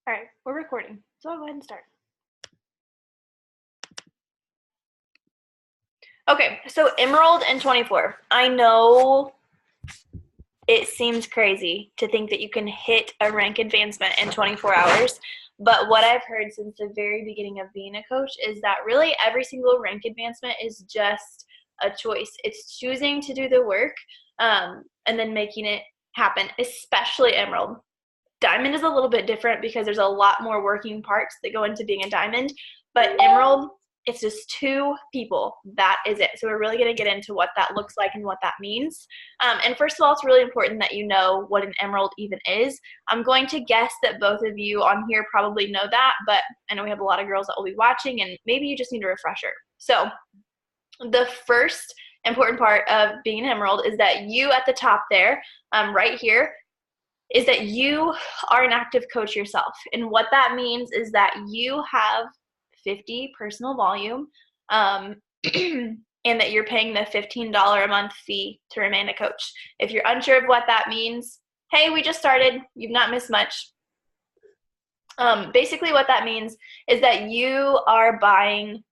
All right, we're recording, so I'll go ahead and start. Okay, so Emerald in 24. I know it seems crazy to think that you can hit a rank advancement in 24 hours, but what I've heard since the very beginning of being a coach is that really every single rank advancement is just a choice. It's choosing to do the work and then making it happen, especially Emerald. Diamond is a little bit different because there's a lot more working parts that go into being a diamond, but Emerald, it's just two people. That is it. So we're really going to get into what that looks like and what that means. And first of all, it's really important that you know what an emerald even is. I'm going to guess that both of you on here probably know that, but I know we have a lot of girls that will be watching, and maybe you just need a refresher. So the first important part of being an emerald is that you at the top there, right here, is that you are an active coach yourself. And what that means is that you have 50 personal volume and that you're paying the $15 a month fee to remain a coach. If you're unsure of what that means, hey, we just started. You've not missed much. Basically what that means is that you are buying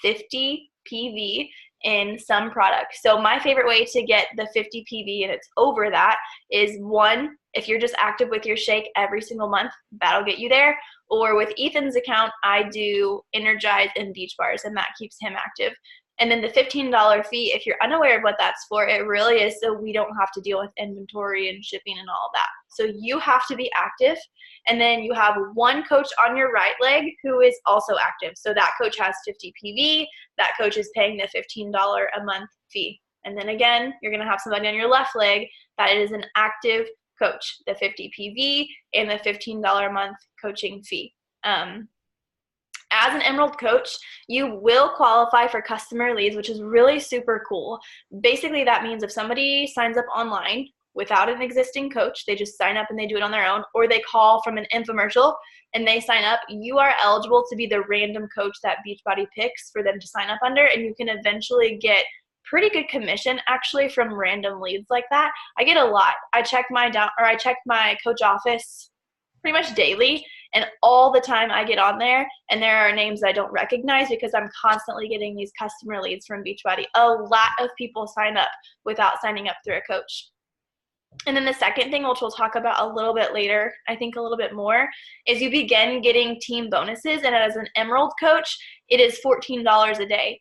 50 PV in some product. So my favorite way to get the 50 PV, and it's over that, is one, if you're just active with your shake every single month, that'll get you there. Or with Ethan's account, I do Energize and Beach Bars, and that keeps him active. And then the $15 fee, if you're unaware of what that's for, it really is so we don't have to deal with inventory and shipping and all of that. So you have to be active. And then you have one coach on your right leg who is also active. So that coach has 50 PV. That coach is paying the $15 a month fee. And then again, you're going to have somebody on your left leg that is an active coach, the 50 PV and the $15 a month coaching fee. As an Emerald coach, you will qualify for customer leads, which is really super cool. Basically, that means if somebody signs up online without an existing coach, they just sign up and they do it on their own, or they call from an infomercial and they sign up, you are eligible to be the random coach that Beachbody picks for them to sign up under, and you can eventually get pretty good commission actually from random leads like that. I get a lot. I check my coach office pretty much daily, and all the time I get on there and there are names I don't recognize because I'm constantly getting these customer leads from Beachbody. A lot of people sign up without signing up through a coach. And then the second thing, which we'll talk about a little bit later, I think a little bit more, is you begin getting team bonuses. And as an Emerald coach, it is $14 a day.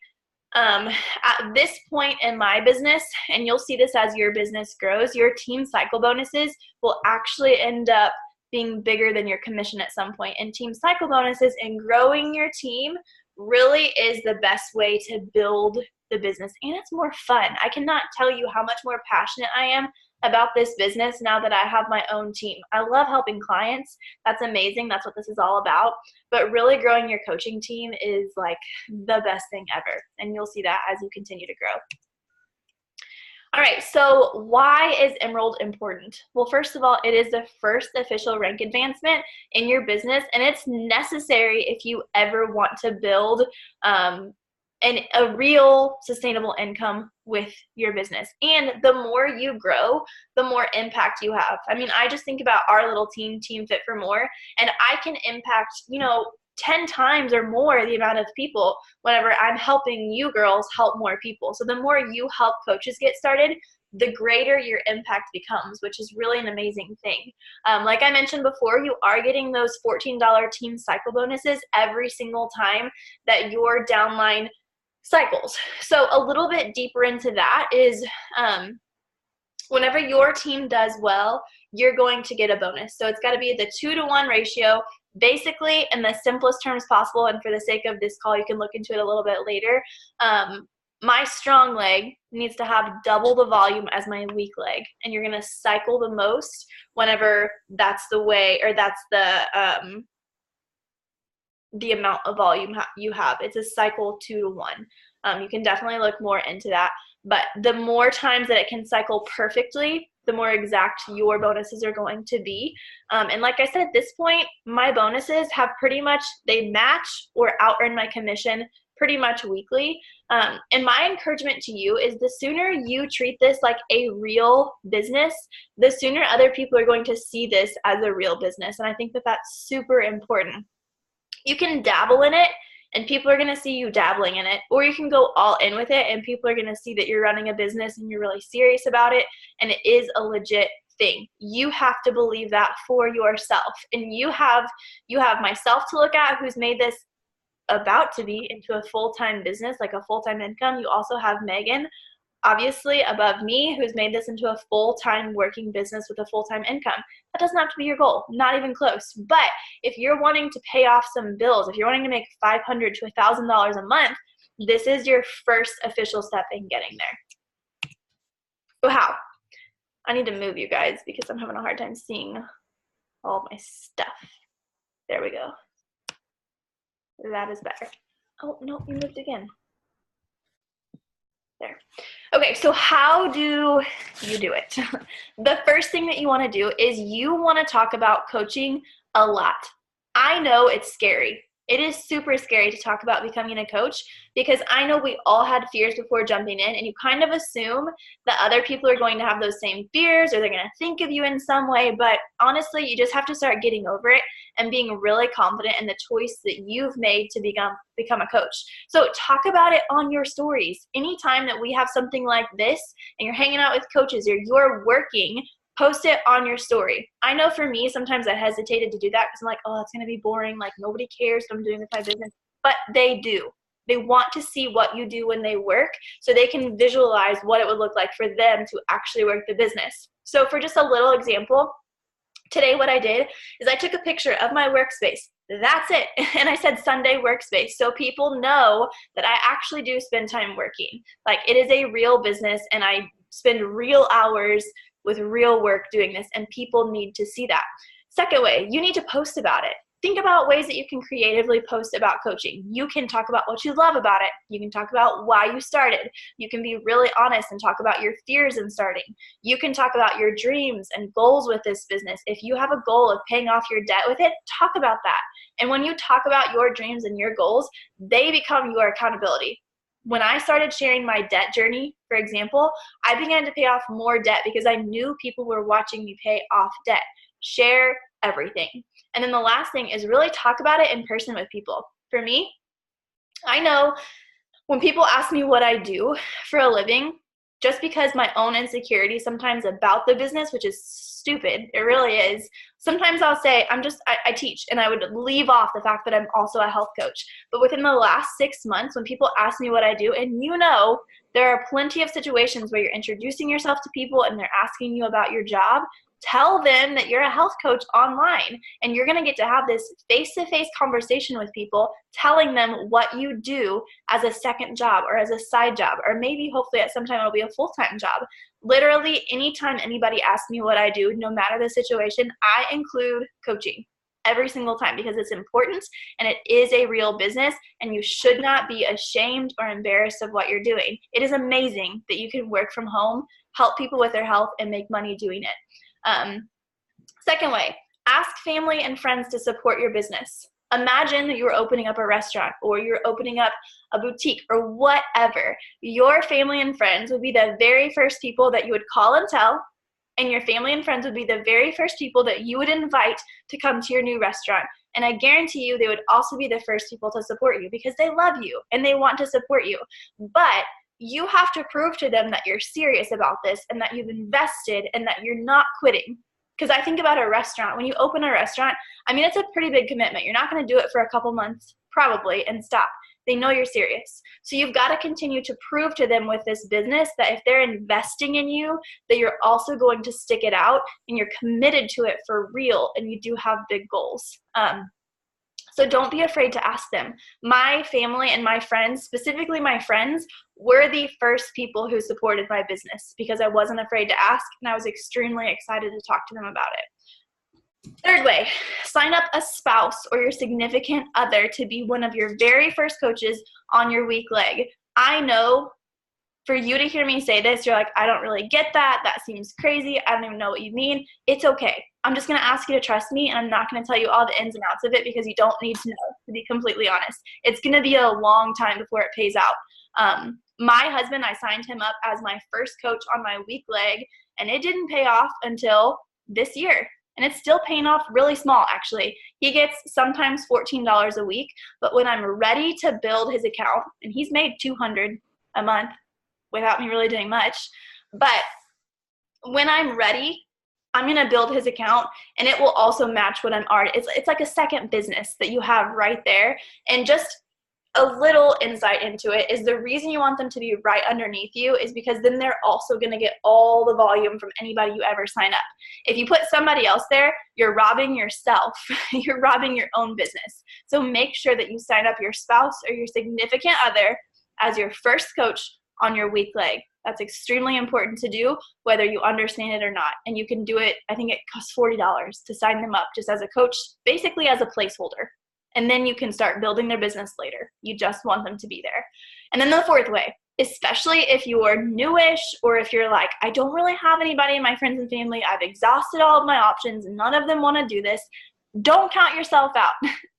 At this point in my business, and you'll see this as your business grows, your team cycle bonuses will actually end up being bigger than your commission at some point. And team cycle bonuses and growing your team really is the best way to build the business. And it's more fun. I cannot tell you how much more passionate I am about this business now that I have my own team. I love helping clients. That's amazing. That's what this is all about. But really growing your coaching team is like the best thing ever. And you'll see that as you continue to grow. All right, so why is Emerald important? Well, first of all, it is the first official rank advancement in your business, and it's necessary if you ever want to build a real sustainable income with your business. And the more you grow, the more impact you have. I mean, I just think about our little team, Team Fit for More, and I can impact, 10 times or more the amount of people whenever I'm helping you girls help more people. So the more you help coaches get started, the greater your impact becomes, which is really an amazing thing. Like I mentioned before, you are getting those $14 team cycle bonuses every single time that your downline cycles. So a little bit deeper into that is whenever your team does well, you're going to get a bonus. So it's got to be the 2-to-1 ratio. Basically, in the simplest terms possible, and for the sake of this call, you can look into it a little bit later, my strong leg needs to have double the volume as my weak leg, and you're going to cycle the most whenever that's the way, or that's the amount of volume you have. It's a cycle 2-to-1. You can definitely look more into that, but the more times that it can cycle perfectly, the more exact your bonuses are going to be. And like I said, at this point, my bonuses have pretty much, they match or out-earn my commission pretty much weekly. And my encouragement to you is the sooner you treat this like a real business, the sooner other people are going to see this as a real business. And I think that that's super important. You can dabble in it and people are going to see you dabbling in it, or you can go all in with it and people are going to see that you're running a business and you're really serious about it and it is a legit thing. You have to believe that for yourself. And you have myself to look at, who's made this about to be into a full-time business, like a full-time income. You also have Megan, obviously above me, who's made this into a full-time working business with a full-time income. That doesn't have to be your goal, not even close. But if you're wanting to pay off some bills, if you're wanting to make $500 to $1,000 a month, this is your first official step in getting there. So how? I need to move you guys because I'm having a hard time seeing all of my stuff. There we go. That is better. Oh, no, you moved again. There. Okay, so how do you do it? The first thing that you want to do is you want to talk about coaching a lot. I know it's scary. It is super scary to talk about becoming a coach because I know we all had fears before jumping in, and you kind of assume that other people are going to have those same fears or they're going to think of you in some way, but honestly, you just have to start getting over it and being really confident in the choice that you've made to become a coach. So talk about it on your stories. Anytime that we have something like this and you're hanging out with coaches or you're working, post it on your story. I know for me, sometimes I hesitated to do that because I'm like, oh, it's going to be boring. Like, nobody cares what I'm doing with my business. But they do. They want to see what you do when they work so they can visualize what it would look like for them to actually work the business. So for just a little example, today what I did is I took a picture of my workspace. That's it. And I said Sunday workspace. So people know that I actually do spend time working. Like, it is a real business and I spend real hours with real work doing this, and people need to see that. Second way, you need to post about it. Think about ways that you can creatively post about coaching. You can talk about what you love about it. You can talk about why you started. You can be really honest and talk about your fears in starting. You can talk about your dreams and goals with this business. If you have a goal of paying off your debt with it, talk about that. And when you talk about your dreams and your goals, they become your accountability. When I started sharing my debt journey, for example, I began to pay off more debt because I knew people were watching me pay off debt. Share everything. And then the last thing is really talk about it in person with people. For me, I know when people ask me what I do for a living, just because my own insecurity sometimes about the business, which is stupid, it really is, sometimes I'll say I teach, and I would leave off the fact that I'm also a health coach. But within the last 6 months, when people ask me what I do, and there are plenty of situations where you're introducing yourself to people and they're asking you about your job, tell them that you're a health coach online, and you're going to get to have this face-to-face conversation with people, telling them what you do as a second job or as a side job, or maybe hopefully at some time it'll be a full-time job. Literally, anytime anybody asks me what I do, no matter the situation, I include coaching every single time because it's important and it is a real business, and you should not be ashamed or embarrassed of what you're doing. It is amazing that you can work from home, help people with their health, and make money doing it. Second way, ask family and friends to support your business. Imagine that you're opening up a restaurant or you're opening up a boutique or whatever. Your family and friends would be the very first people that you would call and tell, and your family and friends would be the very first people that you would invite to come to your new restaurant. And I guarantee you they would also be the first people to support you because they love you and they want to support you. But you have to prove to them that you're serious about this and that you've invested and that you're not quitting. Because I think about a restaurant. When you open a restaurant, I mean, it's a pretty big commitment. You're not going to do it for a couple months, probably, and stop. They know you're serious. So you've got to continue to prove to them with this business that if they're investing in you, that you're also going to stick it out and you're committed to it for real and you do have big goals. So don't be afraid to ask them. My family and my friends, specifically my friends, were the first people who supported my business because I wasn't afraid to ask, and I was extremely excited to talk to them about it. Third way, sign up a spouse or your significant other to be one of your very first coaches on your weak leg. I know for you to hear me say this, you're like, I don't really get that. That seems crazy. I don't even know what you mean. It's okay. I'm just going to ask you to trust me, and I'm not going to tell you all the ins and outs of it because you don't need to know, to be completely honest. It's going to be a long time before it pays out. My husband, I signed him up as my first coach on my weak leg, and it didn't pay off until this year. And it's still paying off really small, actually. He gets sometimes $14 a week, but when I'm ready to build his account, and he's made $200 a month without me really doing much, but when I'm ready, I'm going to build his account, and it will also match what I'm already. It's like a second business that you have right there. And just a little insight into it is the reason you want them to be right underneath you is because then they're also going to get all the volume from anybody you ever sign up. If you put somebody else there, you're robbing yourself. You're robbing your own business. So make sure that you sign up your spouse or your significant other as your first coach on your weak leg. That's extremely important to do, whether you understand it or not. And you can do it, I think it costs $40 to sign them up just as a coach, basically as a placeholder. And then you can start building their business later. You just want them to be there. And then the fourth way, especially if you're newish or if you're like, I don't really have anybody in my friends and family, I've exhausted all of my options, none of them want to do this, don't count yourself out.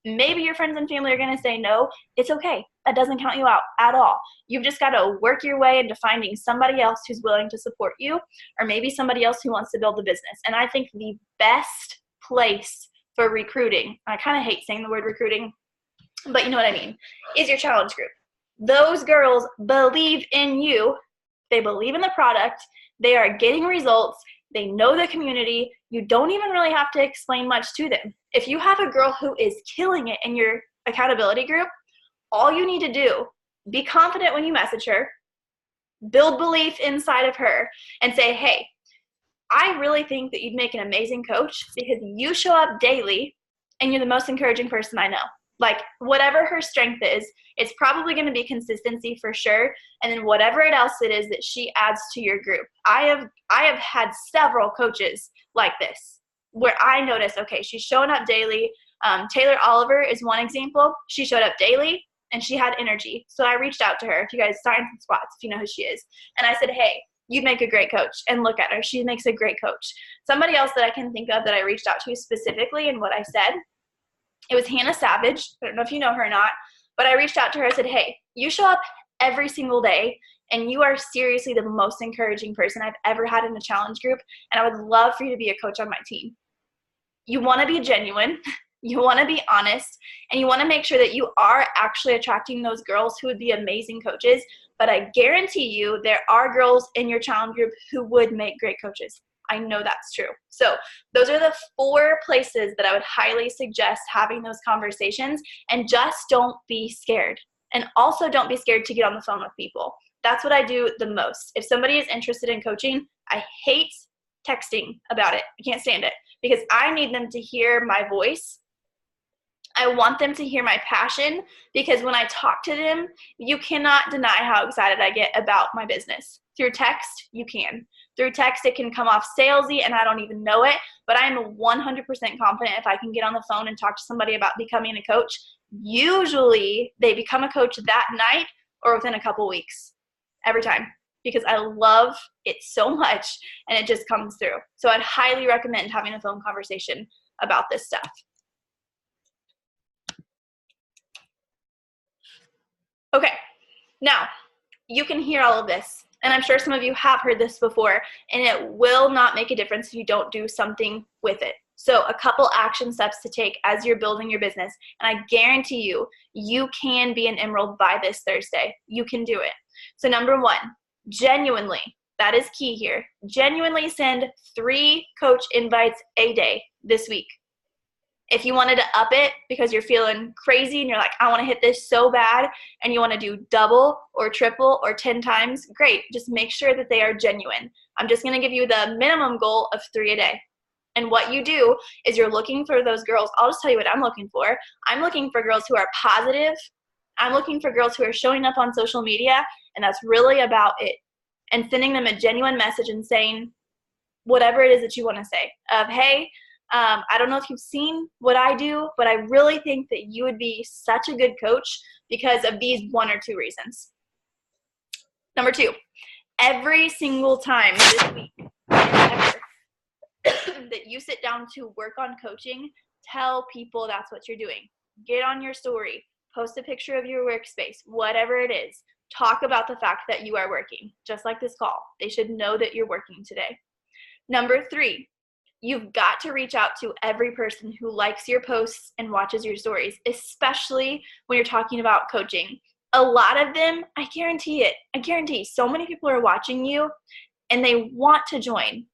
Maybe your friends and family are going to say no. It's okay. That doesn't count you out at all. You've just got to work your way into finding somebody else who's willing to support you, or maybe somebody else who wants to build the business. And I think the best place for recruiting, I kind of hate saying the word recruiting, but you know what I mean, is your challenge group. Those girls believe in you. They believe in the product. They are getting results. They know the community. You don't even really have to explain much to them. If you have a girl who is killing it in your accountability group, all you need to do, be confident when you message her, build belief inside of her, and say, hey, I really think that you'd make an amazing coach because you show up daily and you're the most encouraging person I know. Like, whatever her strength is, it's probably going to be consistency for sure. And then whatever else it is that she adds to your group. I have had several coaches like this where I notice, okay, she's showing up daily. Taylor Oliver is one example. She showed up daily and she had energy. So I reached out to her. If you guys Science and Squats, if you know who she is. And I said, hey, you'd make a great coach. And look at her. She makes a great coach. Somebody else that I can think of that I reached out to specifically and what I said, it was Hannah Savage. I don't know if you know her or not, but I reached out to her. I said, hey, you show up every single day and you are seriously the most encouraging person I've ever had in a challenge group. And I would love for you to be a coach on my team. You want to be genuine. You want to be honest, and you want to make sure that you are actually attracting those girls who would be amazing coaches. But I guarantee you there are girls in your challenge group who would make great coaches. I know that's true. So those are the 4 places that I would highly suggest having those conversations, and just don't be scared. And also don't be scared to get on the phone with people. That's what I do the most. If somebody is interested in coaching, I hate texting about it. I can't stand it because I need them to hear my voice. I want them to hear my passion because when I talk to them, you cannot deny how excited I get about my business. Through text, you can. Through text, it can come off salesy and I don't even know it, but I'm 100% confident if I can get on the phone and talk to somebody about becoming a coach. Usually, they become a coach that night or within a couple weeks, every time, because I love it so much and it just comes through. So I'd highly recommend having a phone conversation about this stuff. Okay, now you can hear all of this, and I'm sure some of you have heard this before, and it will not make a difference if you don't do something with it. So a couple action steps to take as you're building your business, and I guarantee you, you can be an Emerald by this Thursday. You can do it. So number 1, genuinely, that is key here, genuinely send 3 coach invites a day this week. If you wanted to up it because you're feeling crazy and you're like, I want to hit this so bad, and you want to do double or triple or 10 times, great. Just make sure that they are genuine. I'm just going to give you the minimum goal of 3 a day. And what you do is you're looking for those girls. I'll just tell you what I'm looking for. I'm looking for girls who are positive. I'm looking for girls who are showing up on social media, and that's really about it. And sending them a genuine message and saying whatever it is that you want to say of, hey, I don't know if you've seen what I do, but I really think that you would be such a good coach because of these 1 or 2 reasons. Number 2, every single time this week, that you sit down to work on coaching, tell people that's what you're doing. Get on your story, post a picture of your workspace, whatever it is. Talk about the fact that you are working, just like this call. They should know that you're working today. Number 3, you've got to reach out to every person who likes your posts and watches your stories, especially when you're talking about coaching. A lot of them, I guarantee so many people are watching you and they want to join.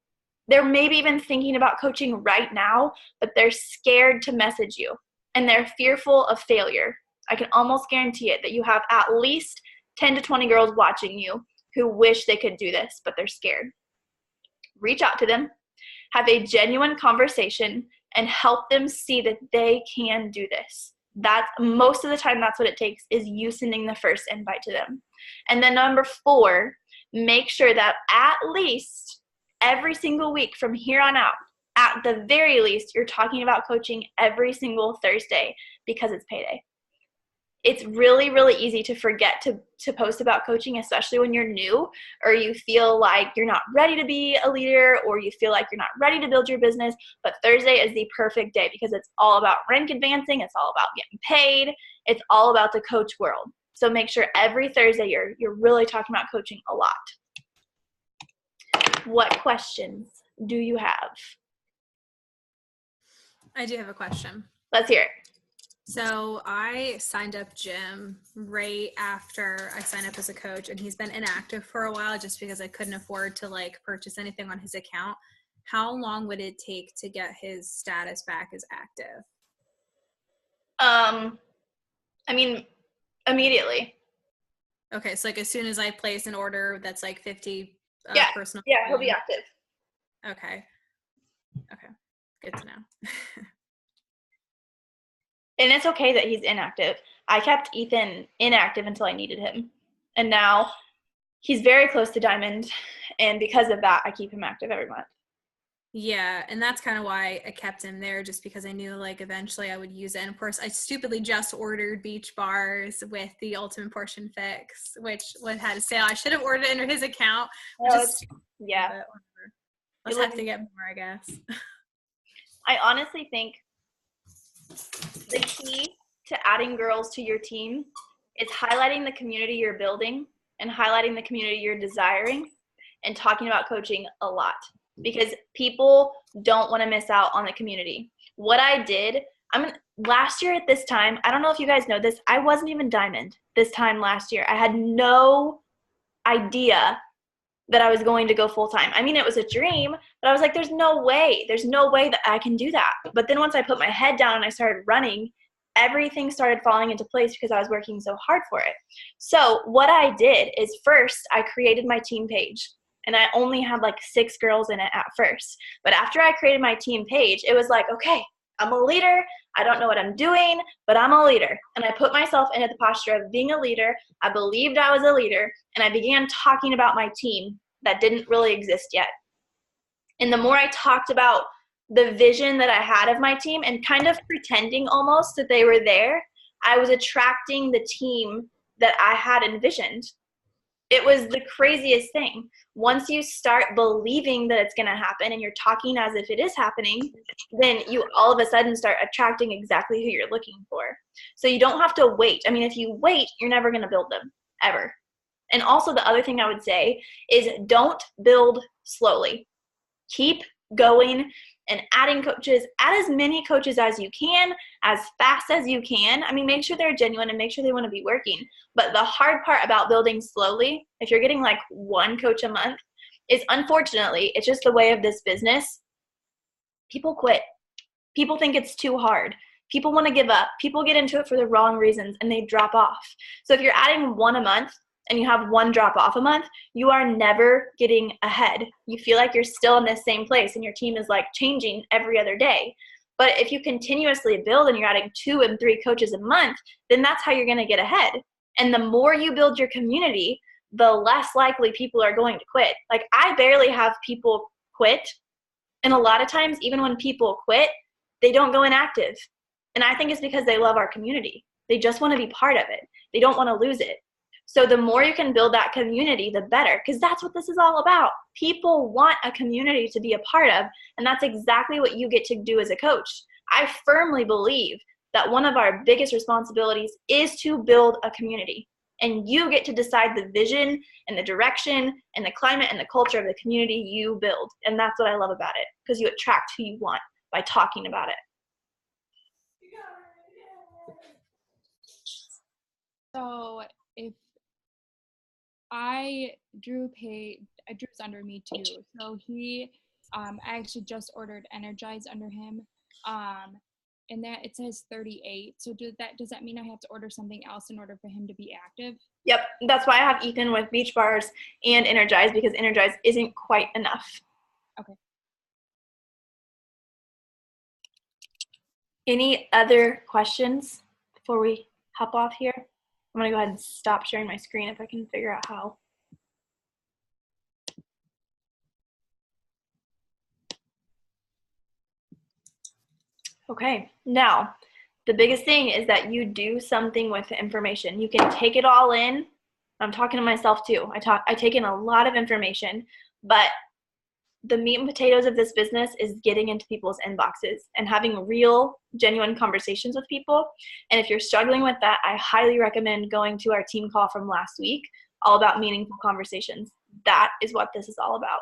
They're maybe even thinking about coaching right now, but they're scared to message you and they're fearful of failure. I can almost guarantee it that you have at least 10 to 20 girls watching you who wish they could do this, but they're scared. Reach out to them, have a genuine conversation, and help them see that they can do this. That's most of the time, that's what it takes, is you sending the first invite to them. And then number 4, make sure that at least every single week from here on out, at the very least, you're talking about coaching every single Thursday because it's payday. It's really, really easy to forget to post about coaching, especially when you're new or you feel like you're not ready to be a leader or you feel like you're not ready to build your business. But Thursday is the perfect day because it's all about rank advancing. It's all about getting paid. It's all about the coach world. So make sure every Thursday you're really talking about coaching a lot. What questions do you have? I do have a question. Let's hear it. So I signed up Jim right after I signed up as a coach, and he's been inactive for a while just because I couldn't afford to purchase anything on his account. How long would it take to get his status back as active? I mean, immediately. Okay, so as soon as I place an order that's 50 personal. Yeah, he'll be active. Okay, good to know. And it's okay that he's inactive. I kept Ethan inactive until I needed him. And now he's very close to Diamond. And because of that, I keep him active every month. Yeah, and that's kind of why I kept him there, just because I knew eventually I would use it. And of course, I stupidly just ordered Beach Bars with the Ultimate Portion Fix, which had a sale. I should have ordered it under his account. Yeah. Let's have to get more, I guess. I honestly think the key to adding girls to your team is highlighting the community you're building and highlighting the community you're desiring and talking about coaching a lot, because people don't want to miss out on the community. What I did, last year at this time, I don't know if you guys know this, I wasn't even Diamond this time last year. I had no idea that I was going to go full-time. I mean, it was a dream, but I was like, there's no way that I can do that. But then once I put my head down and I started running, everything started falling into place because I was working so hard for it. So what I did is first I created my team page, and I only had 6 girls in it at first. But after I created my team page, it was okay, I'm a leader. I don't know what I'm doing, but I'm a leader. And I put myself into the posture of being a leader. I believed I was a leader, and I began talking about my team that didn't really exist yet. And the more I talked about the vision that I had of my team and kind of pretending almost that they were there, I was attracting the team that I had envisioned. It was the craziest thing. Once you start believing that it's going to happen and you're talking as if it is happening, then you all of a sudden start attracting exactly who you're looking for. So you don't have to wait. I mean, if you wait, you're never going to build them, ever. And also the other thing I would say is don't build slowly. Keep going and adding coaches. Add as many coaches as you can, as fast as you can. I mean, make sure they're genuine and make sure they want to be working. But the hard part about building slowly, if you're getting 1 coach a month, is unfortunately, it's just the way of this business. People quit. People think it's too hard. People want to give up. People get into it for the wrong reasons and they drop off. So if you're adding 1 a month and you have 1 drop off a month, you are never getting ahead. You feel like you're still in the same place and your team is changing every other day. But if you continuously build and you're adding 2 and 3 coaches a month, then that's how you're going to get ahead. And the more you build your community, the less likely people are going to quit. I barely have people quit. And a lot of times, even when people quit, they don't go inactive. And I think it's because they love our community. They just want to be part of it. They don't want to lose it. So the more you can build that community, the better, because that's what this is all about. People want a community to be a part of, and that's exactly what you get to do as a coach. I firmly believe that one of our biggest responsibilities is to build a community, and you get to decide the vision and the direction and the climate and the culture of the community you build, and that's what I love about it, because you attract who you want by talking about it. So if Drew's under me too. So I actually just ordered Energize under him. And that it says 38. So does that mean I have to order something else in order for him to be active? Yep, that's why I have Ethan with Beach Bars and Energize, because Energize isn't quite enough. Okay. Any other questions before we hop off here? I'm gonna go ahead and stop sharing my screen if I can figure out how. Okay, now the biggest thing is that you do something with the information. You can take it all in. I'm talking to myself too. I take in a lot of information, but the meat and potatoes of this business is getting into people's inboxes and having real, genuine conversations with people. And if you're struggling with that, I highly recommend going to our team call from last week, all about meaningful conversations. That is what this is all about.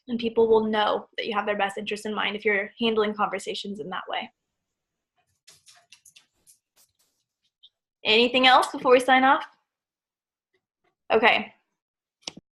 And people will know that you have their best interest in mind if you're handling conversations in that way. Anything else before we sign off? Okay,